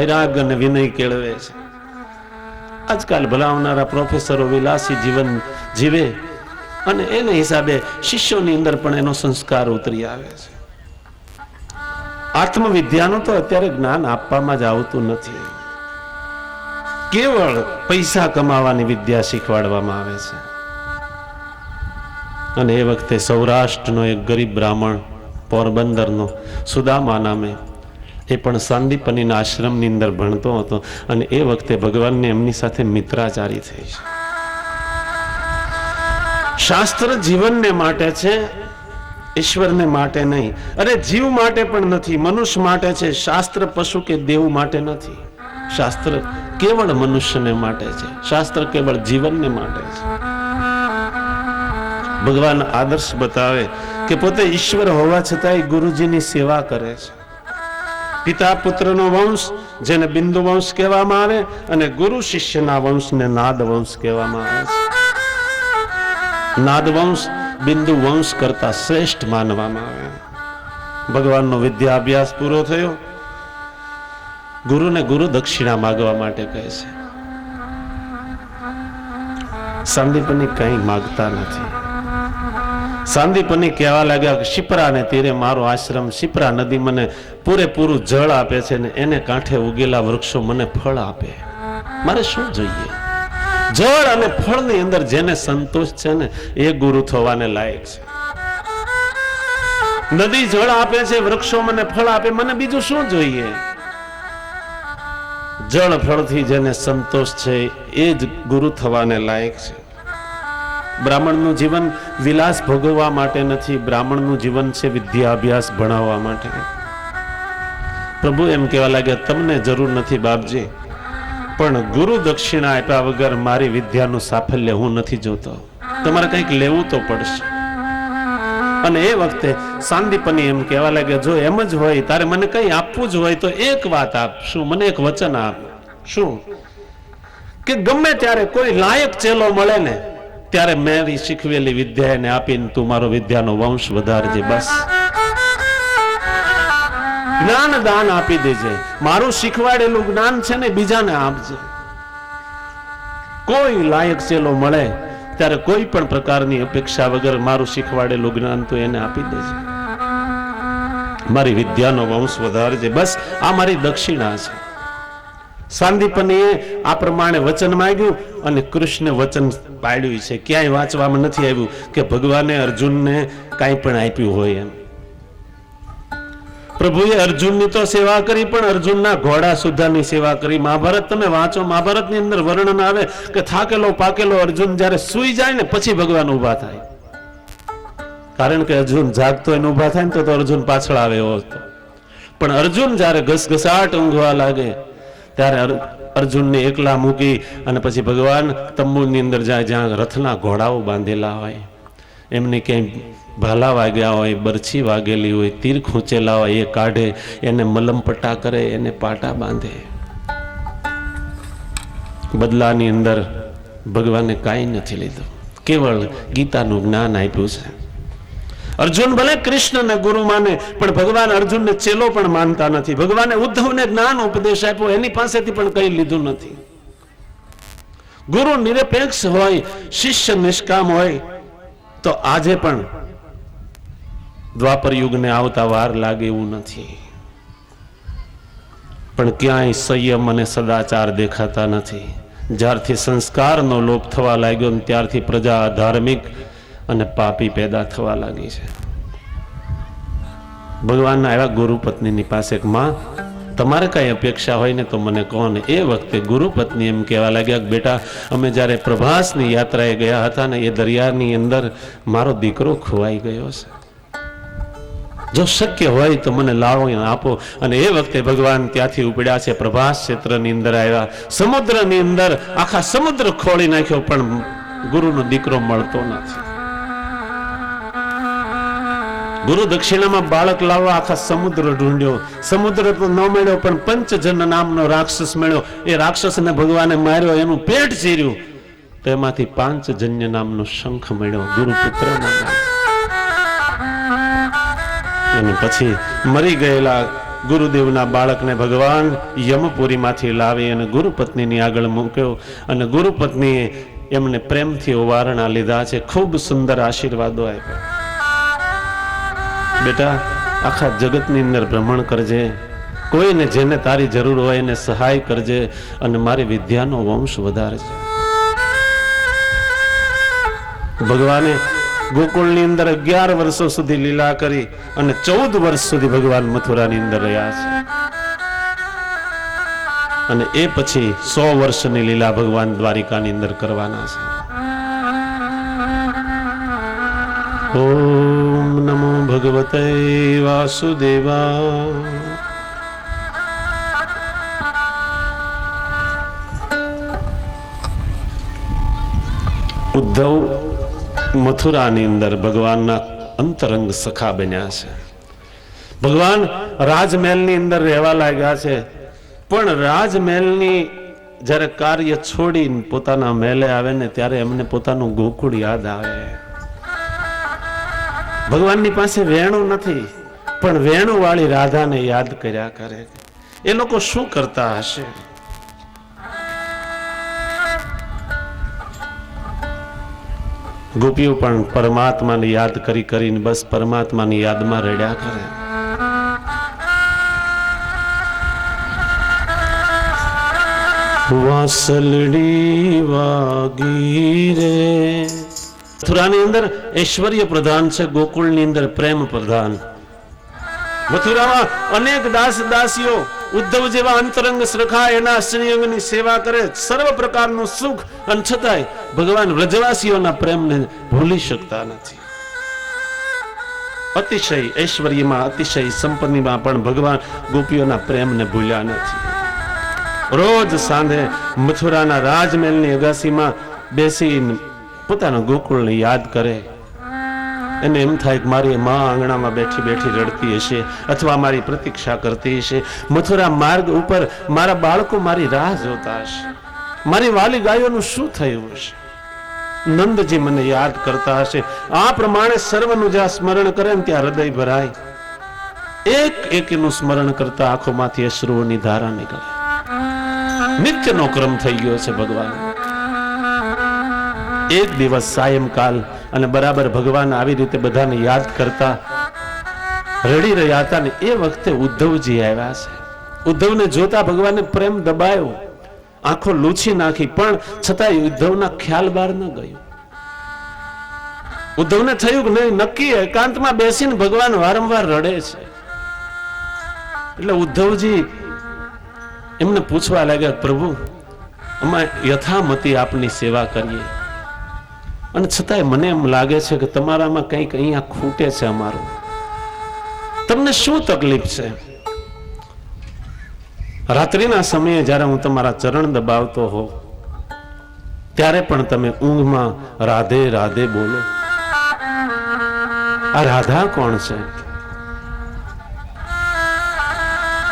વૈરાગ અને વિનય કેળવે છે. આજકાલ ભલાવનારા પ્રોફેસરો વિલાસી જીવન જીવે અને એને હિસાબે શિષ્યોની અંદર પણ એનો સંસ્કાર ઉતરી આવે છે. આત્મવિદ્યાનું તો અત્યારે જ્ઞાન આપવામાં જ આવતું નથી. કેવળ પૈસા કમાવાની વિદ્યા શીખવાડવામાં આવે છે. અને એ વખતે સૌરાષ્ટ્રનો એક ગરીબ બ્રાહ્મણ પોરબંદરનો સુદામા નામે એ પણ સાંદીપનીના આશ્રમની અંદર ભણતો હતો અને એ વખતે ભગવાનને એમની સાથે મિત્રાચારી થઈ છે. શાસ્ત્ર જીવનને માટે છે, ઈશ્વરને માટે નહીં. અરે જીવ માટે પણ નથી, મનુષ્ય માટે છે. શાસ્ત્ર પશુ કે દેવ માટે નથી. શાસ્ત્ર કેવળ મનુષ્યને માટે છે. શાસ્ત્ર કેવળ જીવનને માટે છે. ભગવાન આદર્શ બતાવે કે પોતે ઈશ્વર હોવા છતાંય ગુરુજીની સેવા કરે છે. પિતા પુત્રનો વંશ જેને બિંદુ વંશ કહેવામાં આવે અને ગુરુ શિષ્યના વંશને નાદ વંશ કહેવામાં આવે છે. નાદ વંશ બિંદુ વંશ કરતા શ્રેષ્ઠ માનવામાં આવે. ભગવાનનો વિદ્યા અભ્યાસ પૂરો થયો, ગુરુને ગુરુ દક્ષિણા માગવા માટે કહે છે. સાંદીપની કંઈ માગતા નથી. સાંદીપની કહેવા લાગ્યા કે શિપ્રાને તીરે મારો આશ્રમ, શિપ્રા નદી મને પૂરેપૂરું જળ આપે છે ને એને કાંઠે ઉગેલા વૃક્ષો મને ફળ આપે. મારે શું જોઈએ? જળ અને ફળની અંદર જેને સંતોષ છે ને એ ગુરુ થવાને લાયક છે. નદી જળ આપે છે, વૃક્ષો મને ફળ આપે, મને બીજું શું જોઈએ? જળ ફળથી જેને સંતોષ છે એ જ ગુરુ થવાને લાયક છે. બ્રાહ્મણનું જીવન વિલાસ ભોગવવા માટે નથી. બ્રાહ્મણનું જીવન છે વિદ્યા અભ્યાસ ભણાવવા માટે. પ્રભુ એમ કહેવા લાગ્યા, તમને જરૂર નથી બાપજી, પણ ગુરુ દક્ષિણા આપ્યા વગર મારી વિદ્યાનું સાફલ્ય હું નથી જોતો. તમારે કંઈક લેવું તો પડશે. અને એ વખતે સાંદીપની એમ કહેવા લાગ્યા, જો એમ જ હોય તારે મને કંઈ આપવું જ હોય તો એક વાત આપ. શું? મને એક વચન આપ. શું? કે ગમે ત્યારે કોઈ લાયક ચેલો મળે ને ત્યારે મેરી શીખવેલી વિદ્યા એને આપીને તું મારો વિદ્યાનો વંશ વધારજે. બસ જ્ઞાન દાન આપી દેજે. મારું શીખવાડેલું જ્ઞાન છે ને બીજાને આપજે. કોઈ લાયક ચેલો મળે ત્યારે કોઈ પણ પ્રકારની અપેક્ષા વગર મારું શીખવાડેલું જ્ઞાન તો એને આપી દેજે. મારી વિદ્યાનો વંશ વધારજે. બસ આ મારી દક્ષિણા છે. સાંદીપનીએ આ પ્રમાણે વચન માંગ્યું અને કૃષ્ણ વચન પાડ્યું છે. ક્યાંય વાંચવામાં નથી આવ્યું કે ભગવાને અર્જુનને કાંઈ પણ આપ્યું હોય એમ. પ્રભુએ અર્જુનની તો સેવા કરી પણ અર્જુનના ઘોડા સુદ્ધાની સેવા કરી. મહાભારત તમે વાંચો, મહાભારતની અંદર વર્ણન આવે કે થાકેલો પાકેલો અર્જુન જ્યારે સૂઈ જાય ને પછી ભગવાન ઊભા થાય. કારણ કે અર્જુન જાગતો એને ઊભા થાય ને તો અર્જુન પાછળ આવે એવો હતો. પણ અર્જુન જ્યારે ઘસઘસાટ ઊંઘવા લાગે ત્યારે અર્જુનને એકલા મૂકી અને પછી ભગવાન તંબુની અંદર જાય જ્યાં રથના ઘોડાઓ બાંધેલા હોય, એમને ક્યાંય ભાલા વાગ્યા હોય, બરછી વાગેલી હોય, તીર ખૂંચેલા હોય એ કાઢે, એને મલમપટ્ટા કરે, એને પાટા બાંધે. બદલાની અંદર ભગવાને કાંઈ નથી લીધું, કેવળ ગીતાનું જ્ઞાન આપ્યું છે. અર્જુન ભલે કૃષ્ણને ગુરુ માને પણ ભગવાન અર્જુનને ચેલો પણ માનતા નથી. ભગવાને ઉદ્ધવને જ્ઞાન ઉપદેશ આપ્યો, એની પાસેથી પણ કંઈ લીધું નથી. ગુરુ નિરપેક્ષ હોય, શિષ્ય નિષ્કામ હોય તો આજે પણ દ્વાપર યુગને આવતા વાર લાગે એવું નથી. પણ ક્યાંય સંયમ અને સદાચાર દેખાતા નથી. જ્યારથી સંસ્કારનો લોપ થવા લાગ્યો ત્યારથી પ્રજા ધાર્મિક અને પાપી પેદા થવા લાગી છે. ભગવાનના આવ્યા ગુરુ પત્નીની પાસે, માં તમારે કઈ અપેક્ષા હોય ને તો મને કહો ને. એ વખતે ગુરુ પત્ની એમ કહેવા લાગ્યા કે બેટા, અમે જ્યારે પ્રભાસની યાત્રાએ ગયા હતા ને એ દરિયાની અંદર મારો દીકરો ખોવાઈ ગયો છે. જો શક્ય હોય તો મને લાવો આપો. અને એ વખતે ભગવાન ત્યાંથી ઉપડ્યા છે, પ્રભાસ ક્ષેત્રની અંદર આવ્યા. સમુદ્રની અંદર આખા સમુદ્ર ખોળી નાખ્યો પણ ગુરુનો દીકરો મળતો નથી. ગુરુ દક્ષિણામાં બાળક લાવવા આખા સમુદ્ર ઢૂંઢ્યો, સમુદ્ર તો ન મળ્યો પણ પંચજન નામનો રાક્ષસ મળ્યો. એ રાક્ષસને ભગવાને માર્યો, એનું પેટ ચીર્યું તો એમાંથી પાંચજન્ય નામનો શંખ મળ્યો, ગુરુપુત્રનો નામ. અને પછી મરી ગયેલા ગુરુદેવના બાળકને ભગવાન યમપુરીમાંથી લાવી અને ગુરુપત્નીની આગળ મૂક્યો અને ગુરુપત્નીએ એમને પ્રેમથી ઓવારણા લીધા છે, ખૂબ સુંદર આશીર્વાદો આપ્યા. બેટા, આખા જગતની અંદર ભ્રમણ કરજે, કોઈને જેને તારી જરૂર હોય એને સહાય કરજે અને મારી વિદ્યાનો વંશ વધારજે. ભગવાને ગોકુળની અંદર 11 વર્ષો સુધી લીલા કરી અને 14 વર્ષ સુધી ભગવાન મથુરાની અંદર રહ્યા છે. અને એ પછી 100 વર્ષની લીલા ભગવાન દ્વારિકાની અંદર કરવાના છે. ઓમ નમો ભગવતે વાસુદેવાય. ઉદ્ધવ મથુરાની અંદર ભગવાનના અંતરંગ સખા બન્યા છે. ભગવાન રાજમહેલની અંદર રહેવા લાગ્યા છે, પણ રાજમહેલની જ્યારે કાર્ય છોડીને પોતાના મહેલે આવે ને ત્યારે એમને પોતાનું ગોકુળ યાદ આવે. ભગવાનની પાસે વેણુ નથી, પણ વેણુ વાળી રાધાને યાદ કર્યા કરે. એ લોકો શું કરતા હશે? ગોપીઓ પણ પરમાત્માને યાદ કરી કરીને બસ પરમાત્માની યાદમાં રડ્યા કરે. વાસલડી વાગી રે. મથુરાની અંદર ઐશ્વર્ય પ્રધાન છે, ગોકુળની અંદર પ્રેમ પ્રધાન. મથુરામાં અનેક દાસ દાસીઓ ઉદ્ધવ જેવા અંતરંગ સખા એના શ્રીઅંગની સેવા કરે, સર્વ પ્રકારનું સુખ, અને છતાંય ભગવાન વ્રજવાસીઓના પ્રેમને ભૂલી શકતા નથી. અતિશય ઐશ્વર્યમાં, અતિશય સંપત્તિમાં પણ ભગવાન ગોપીઓના પ્રેમને ભૂલ્યા નથી. રોજ સાંજે મથુરાના રાજમહેલની અગાસીમાં બેસીને પોતાના ગોકુળને યાદ કરે. એને એમ થાય કે મારી માં આંગણામાં બેઠી બેઠી રડતી હશે અથવા મારી પ્રતીક્ષા કરતી હશે. મથુરા માર્ગ ઉપર મારા બાળકો મારી રાહ જોતા હશે. મારી વાલી ગાયોનું શું થયું હશે? નંદજી મને યાદ કરતા હશે. આ પ્રમાણે સર્વનું જ્યાં સ્મરણ કરે ને ત્યાં હૃદય ભરાય. એક એકનું સ્મરણ કરતા આંખોમાંથી અશ્રુઓની ધારા નીકળે. નિત્યનો ક્રમ થઈ ગયો છે ભગવાન. એક દિવસ સાયંકાલ અને બરાબર ભગવાન આવી રીતે બધાને યાદ કરતા રડી રહ્યા હતા ને એ વખતે ઉદ્ધવજી આવ્યા છે. ઉદ્ધવને જોતા ભગવાને પ્રેમ દબાયો, આંખો લૂછી નાખી, પણ છતાંય ઉદ્ધવના ખ્યાલ બહાર ન ગયો. ઉદ્ધવને થયું કે નહીં, નક્કી એકાંતમાં બેસીને ભગવાન વારંવાર રડે છે. એટલે ઉદ્ધવજી એમને પૂછવા લાગ્યા, પ્રભુ અમે યથામતી આપની સેવા કરીએ, અને છતાંય મને એમ લાગે છે કે તમારામાં કંઈક અહીંયા ખૂટે છે. અમારું તમને શું તકલીફ છે? રાત્રિના સમયે જ્યારે હું તમારા ચરણ દબાવતો હોઉં ત્યારે પણ તમે ઊંઘમાં રાધે રાધે બોલો. આ રાધા કોણ છે?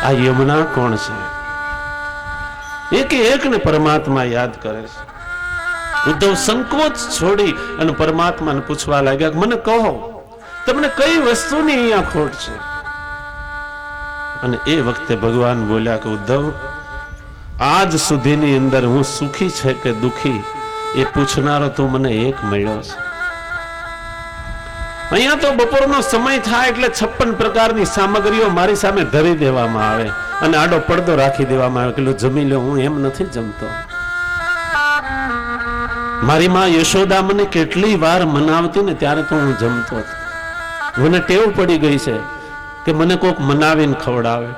આ યમુના કોણ છે? એક એકને પરમાત્મા યાદ કરે છે. ઉદ્ધવ સંકોચ છોડી અને પરમાત્માને પૂછવા લાગ્યા, મને કહો તમને કઈ વસ્તુની અહીંયા ખોટ છે? અને એ વખતે ભગવાન બોલ્યા કે ઉદ્ધવ, આજ સુધીની અંદર હું સુખી છે કે દુખી એ પૂછનારો તું મને એક મળ્યો છે. અહીંયા તો બપોરનો સમય થાય એટલે 56 પ્રકારની સામગ્રીઓ મારી સામે ધરી દેવામાં આવે અને આડો પડદો રાખી દેવામાં આવે કે જમી લો. હું એમ નથી જમતો. મારી માં યશોદા મને કેટલી વાર મનાવતી ને ત્યારે તો હું જમતો હતો. મને ટેવ પડી ગઈ છે કે મને કોક મનાવીને ખવડાવે.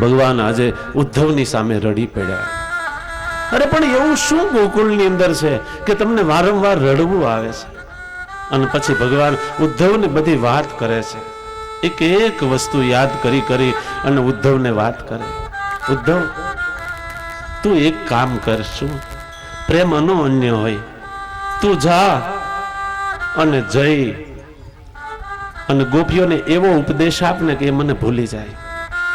ભગવાન આજે ઉદ્ધવની સામે રડી પડ્યા. અરે પણ એવું શું ગોકુળની અંદર છે કે તમને વારંવાર રડવું આવે છે? અને પછી ભગવાન ઉદ્ધવને બધી વાત કરે છે. એક એક વસ્તુ યાદ કરી કરી અને ઉદ્ધવને વાત કરે. ઉદ્ધવ, તું એક કામ કરશું, પ્રેમ અનન્ય હોય, તું જા અને જઈ અને ગોપીઓને એવો ઉપદેશ આપને કે એ મને ભૂલી જાય.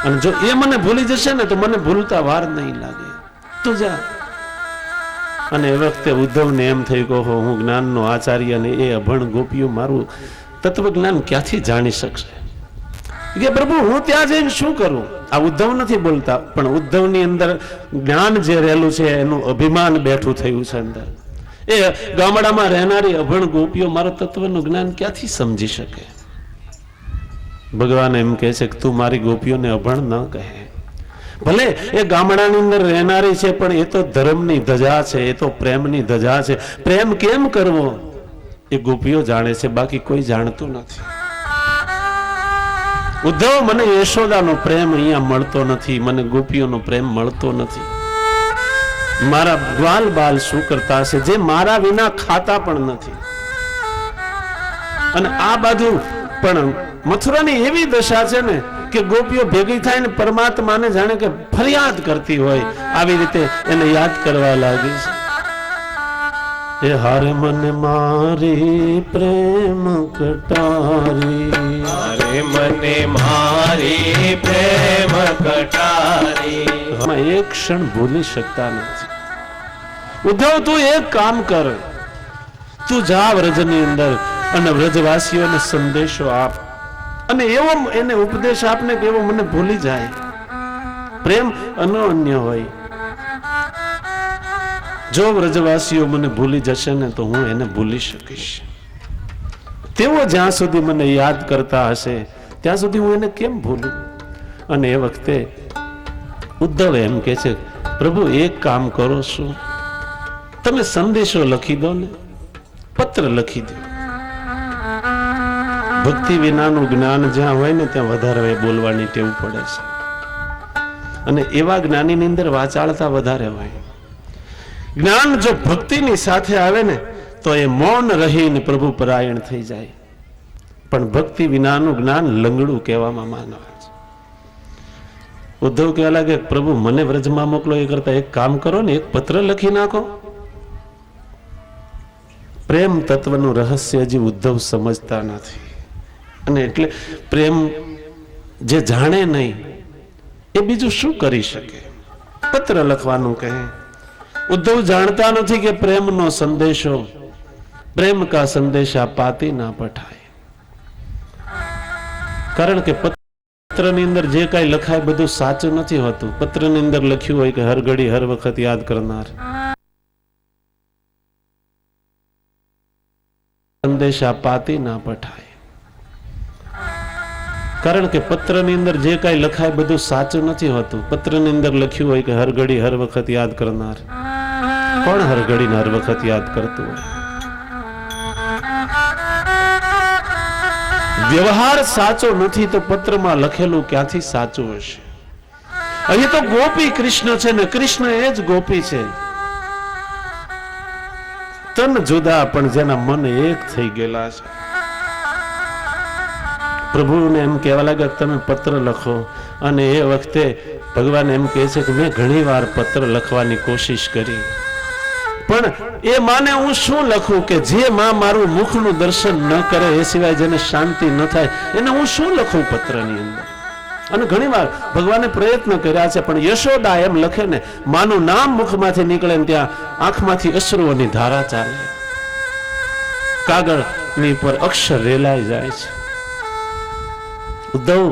અને જો એ મને ભૂલી જશે ને તો મને ભૂલતા વાર નહીં લાગે. તું જા. અને એ વખતે ઉદ્ધવને એમ થયું કે હું જ્ઞાનનો આચાર્ય અને એ અભણ ગોપીઓ મારું તત્વજ્ઞાન ક્યાંથી જાણી શકશે? કે પ્રભુ હું ત્યાં જઈને શું કરું? આ ઉદ્ધવ નથી બોલતા, પણ ઉદ્ધવની અંદર જ્ઞાન જે રહેલું છે એનું અભિમાન બેઠું થયું છે અંદર. એ ગામડામાં રહેનારી અભણ ગોપીઓ મારા તત્વનું જ્ઞાન ક્યાંથી સમજી શકે? ભગવાન એમ કહે છે કે તું મારી ગોપીઓને અભણ ન કહે. ભલે એ ગામડાની અંદર રહેનારી છે, પણ એ તો ધર્મની ધજા છે, એ તો પ્રેમની ધજા છે. પ્રેમ કેમ કરવો એ ગોપીઓ જાણે છે, બાકી કોઈ જાણતું નથી. ઉદ્ધવ, મને યશોદાનો પ્રેમ અહીંયા મળતો નથી, મને ગોપીઓનો પ્રેમ મળતો નથી. મારા ગ્વાલ બાલ શું કરતા હશે જે મારા વિના ખાતા પણ નથી? અને આ બાજુ પણ મથુરાની એવી દશા છે ને કે ગોપીઓ ભેગી થાય ને પરમાત્માને જાણે કે ફરિયાદ કરતી હોય આવી રીતે એને યાદ કરવા લાગી છે. એ હારે મને મારી પ્રેમ કટારી, હારે મને મારી પ્રેમ કટારી. આમાં એક ક્ષણ ભૂલી શકતા નથી. ઉદ્ધવ, તું એક કામ કર, તું જા વ્રજની અંદર અને વ્રજવાસીઓને સંદેશો આપ અને એવો એને ઉપદેશ આપને કે એવો મને ભૂલી જાય. પ્રેમ અનન્ય હોય. જો વ્રજવાસીઓ મને ભૂલી જશે ને તો હું એને ભૂલી શકીશ. તેઓ જ્યાં સુધી મને યાદ કરતા હશે ત્યાં સુધી હું એને કેમ ભૂલું? અને એ વખતે ઉદ્ધવ એમ કે છે, પ્રભુ એક કામ કરો, શું તમે સંદેશો લખી દો ને, પત્ર લખી દો. ભક્તિ વિનાનું જ્ઞાન જ્યાં હોય ને ત્યાં વધારે બોલવાની ટેવ પડે છે. અને એવા જ્ઞાનીની અંદર વાચાળતા વધારે હોય. જ્ઞાન જો ભક્તિની સાથે આવે ને તો એ મૌન રહીને પ્રભુ પરાયણ થઈ જાય. પણ ભક્તિ વિનાનું જ્ઞાન લંગડું કહેવામાં માનવે છે. ઉદ્ધવ કહેવા લાગે, પ્રભુ મને વ્રજમાં મોકલો એ કરતા એક કામ કરો ને, એક પત્ર લખી નાખો. પ્રેમ તત્વનું રહસ્ય હજી ઉદ્ધવ સમજતા નથી. અને એટલે પ્રેમ જે જાણે નહીં એ બીજું શું કરી શકે? પત્ર લખવાનું કહે. ઉદ્ધવ જાણતા નથી કે પ્રેમનો સંદેશો, પ્રેમ કા સંદેશા પાતી ના પઠાય. કારણ કે પત્રની અંદર જે કાંઈ લખાય બધું સાચું નથી હોતું. પત્રની અંદર લખ્યું હોય કે હર ઘડી હર વખત યાદ કરનાર, સંદેશા પાતી ના પઠાય. કારણ કે પત્રની અંદર જે કાંઈ લખાય બધું સાચું નથી હોતું. પત્રની અંદર લખ્યું હોય કે હર ઘડી હર વખત યાદ કરનાર. કોણ હર ઘડી હર વખત યાદ કરતું હોય? વ્યવહાર સાચો નથી તો પત્રમાં લખેલું ક્યાંથી સાચું હશે? અહીં તો ગોપી કૃષ્ણ છે ને કૃષ્ણ એ જ ગોપી છે. તન જુદા પણ જેના મન એક થઈ ગયેલા છે. પ્રભુને એમ કહેવા લાગ્યા તમે પત્ર લખો. અને એ વખતે ભગવાન એમ કહે છે કે મેં ઘણી વાર પત્ર લખવાની કોશિશ કરી, પણ એ માને હું શું લખું કે જે માં મારું મુખનું દર્શન ન કરે એ સિવાય જેને શાંતિ ન થાય એને હું શું લખું પત્રની અંદર? અને ઘણી વાર ભગવાને પ્રયત્ન કર્યા છે, પણ યશોદા એમ લખે ને, માનું નામ મુખમાંથી નીકળે ને ત્યાં આંખમાંથી અશ્રુઓની ધારા ચાલે, કાગળની પર અક્ષર રેલાઈ જાય છે. ઉદ્ધવ,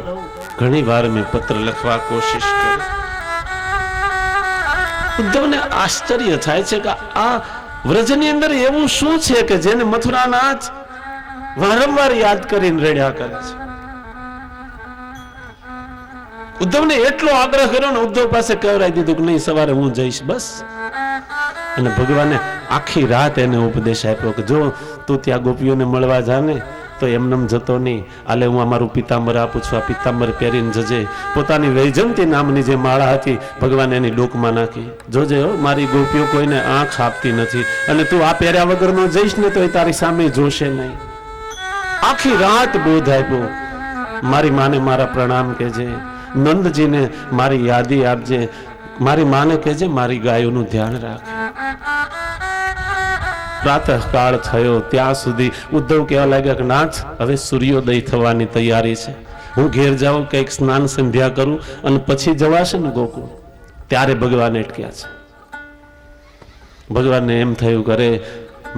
ઘણી વાર મેં પત્ર લખવા કોશિશ કરી. ઉદ્ધવને આશ્ચર્ય થાય છે કે આ વ્રજની અંદર એવું શું છે કે જેને મથુરાના જ વારંવાર યાદ કરીને રડ્યા કરે છે. ઉદ્ધવને એટલો આગ્રહ કર્યો ને ઉદ્ધવ પાસે કહેવરાઈ દીધું કે નહીં, સવારે હું જઈશ બસ. અને ભગવાને આખી રાત એને ઉપદેશ આપ્યો કે જો તું ત્યાં ગોપીઓને મળવા જાને તો એમનેમ જતો નહીં. આલે હું અમારું પિતાંબર આપું છું, આ પિતાંબર પહેરીને જજે. પોતાની વૈજંતી નામની જે માળા હતી ભગવાન એની ડોકમાં નાખી. જોજે મારી ગોપીઓ કોઈને આંખ આપતી નથી, અને તું આ પહેર્યા વગરનો જઈશ ને તો એ તારી સામે જોશે નહીં. આખી રાત બોધ આપ્યો. મારી માને મારા પ્રણામ કહેજે, નંદજીને મારી યાદી આપજે, મારી માને કહેજે મારી ગાયોનું ધ્યાન રાખે. પ્રાતઃ કાળ થયો ત્યાં સુધી ઉદ્ધવ કહેવા લાગ્યા કે નાથ, હવે સૂર્યોદય થવાની તૈયારી છે, હું ઘેર જાઉં, કંઈક સ્નાન સંધ્યા કરું અને પછી જવાશે ને ગોકુળ. ત્યારે ભગવાન અટક્યા છે. ભગવાનને એમ થયું કરે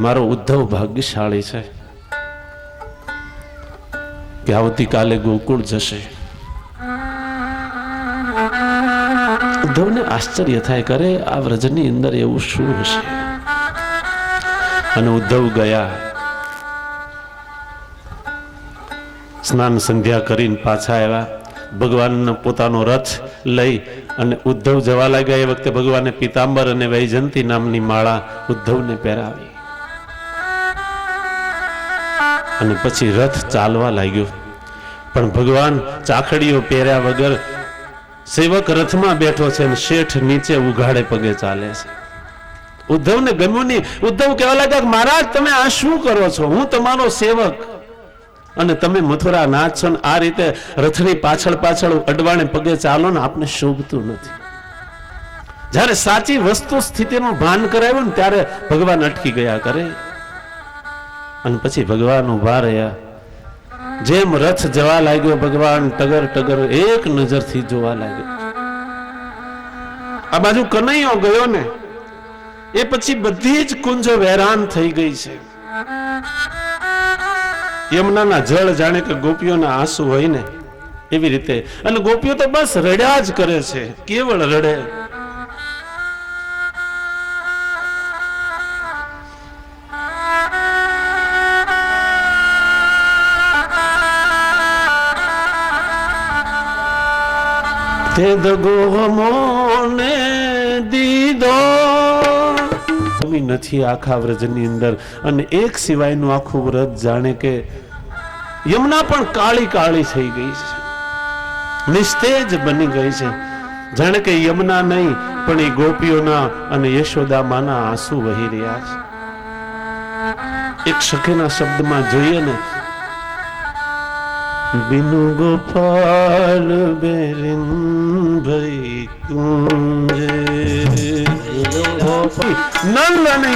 મારો ઉદ્ધવ ભાગ્યશાળી છે કે આવતીકાલે ગોકુળ જશે. ઉદ્ધવને આશ્ચર્ય થાય, કરે આ વ્રજની અંદર એવું શું હશે? અને ઉદ્ધવ ગયા, સ્નાન સંધ્યા કરીને પાછા આવ્યા, ભગવાનનો પોતાનો રથ લઈ અને ઉદ્ધવ જવા લાગ્યા. એ વખતે ભગવાને પીતાંબર અને વૈજયંતી નામની માળા ઉદ્ધવને પહેરાવી અને પછી રથ ચાલવા લાગ્યો. પણ ભગવાન ચાખડીઓ પહેર્યા વગર સેવક રથમાં બેઠો છે અને શેઠ નીચે ઉઘાડે પગે ચાલે છે. ઉદ્ધવને ગમ્યું નહીં. ઉદ્ધવ કહેવા લાગ્યા, મહારાજ તમે આ શું કરો છો? હું તમારો સેવક અને તમે મથુરા નાથ છો ને આ રીતે રથની પાછળ પાછળ અડવાણે પગે ચાલો ને આપને શોભતું નથી. જ્યારે સાચી વસ્તુ સ્થિતિનું ભાન કરાવ્યું ને ત્યારે ભગવાન અટકી ગયા કરે. અને પછી ભગવાન ઉભા રહ્યા. જેમ રથ જવા લાગ્યો, ભગવાન ટગર ટગર એક નજરથી જોવા લાગ્યો. આ બાજુ કનૈયો ગયો ને એ પછી બધી જ કુંજો વેરાન થઈ ગઈ છે. યમુનાના જળ જાણે કે ગોપીઓના આંસુ હોય ને એવી રીતે, અને ગોપીઓ તો બસ રડ્યા જ કરે છે, કેવળ રડે. તે દગો મોને દીધો નથી આખા વ્રજની અંદર. અને એક સિવાયનું આખું વ્રત જાણે કે યમુના પણ કાળી કાળી થઈ ગઈ છે, નિસ્તેજ બની ગઈ છે. જાણે કે યમુના નહીં પણ એ ગોપીઓના અને યશોદામાના આંસુ વહી રહ્યા છે. એક સખીના શબ્દમાં જોઈએ ને, बिनु गोपाल बेरिन भई कुंजे नंद नहीं